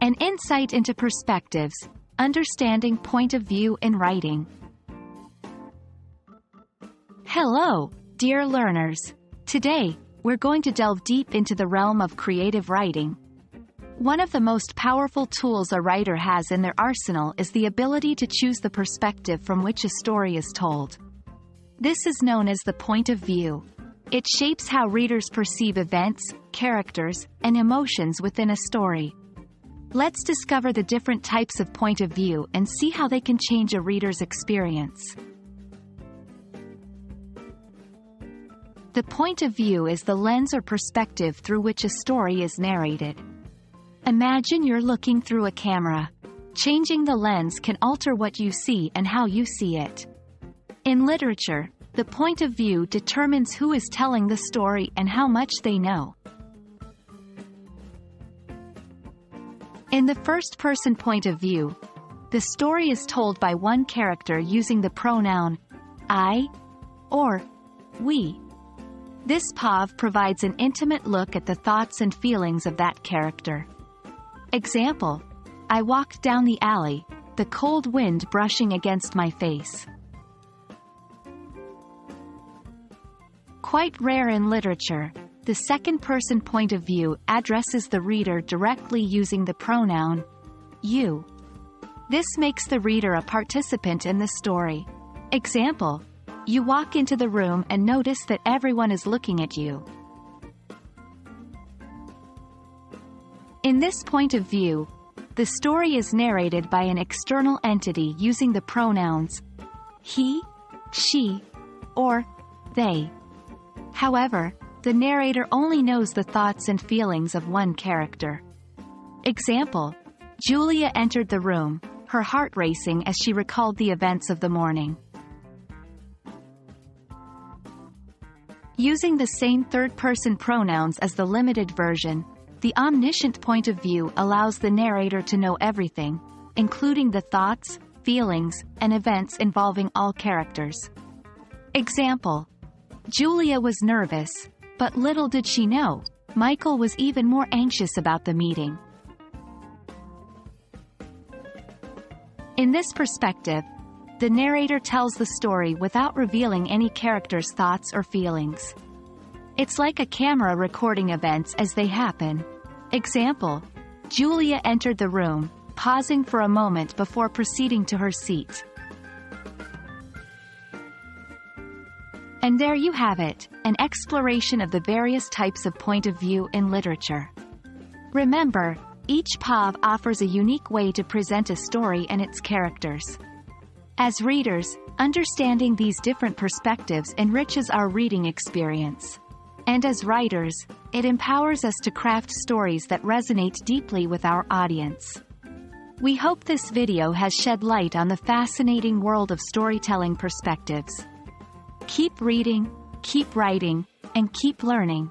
An insight into perspectives, understanding point of view in writing. Hello, dear learners. Today, we're going to delve deep into the realm of creative writing. One of the most powerful tools a writer has in their arsenal is the ability to choose the perspective from which a story is told. This is known as the point of view. It shapes how readers perceive events, characters, and emotions within a story. Let's discover the different types of point of view and see how they can change a reader's experience. The point of view is the lens or perspective through which a story is narrated. Imagine you're looking through a camera. Changing the lens can alter what you see and how you see it. In literature, the point of view determines who is telling the story and how much they know. In the first-person point of view, the story is told by one character using the pronoun I or we. This POV provides an intimate look at the thoughts and feelings of that character. Example: I walked down the alley, the cold wind brushing against my face. Quite rare in literature, the second-person point of view addresses the reader directly using the pronoun you. This makes the reader a participant in the story. Example: you walk into the room and notice that everyone is looking at you. In this point of view, the story is narrated by an external entity using the pronouns he, she, or they. However, the narrator only knows the thoughts and feelings of one character. Example: Julia entered the room, her heart racing as she recalled the events of the morning. Using the same third-person pronouns as the limited version, the omniscient point of view allows the narrator to know everything, including the thoughts, feelings, and events involving all characters. Example: Julia was nervous, but little did she know, Michael was even more anxious about the meeting. In this perspective, the narrator tells the story without revealing any character's thoughts or feelings. It's like a camera recording events as they happen. Example: Julia entered the room, pausing for a moment before proceeding to her seat. And there you have it, an exploration of the various types of point of view in literature. Remember, each POV offers a unique way to present a story and its characters. As readers, understanding these different perspectives enriches our reading experience. And as writers, it empowers us to craft stories that resonate deeply with our audience. We hope this video has shed light on the fascinating world of storytelling perspectives. Keep reading, keep writing, and keep learning.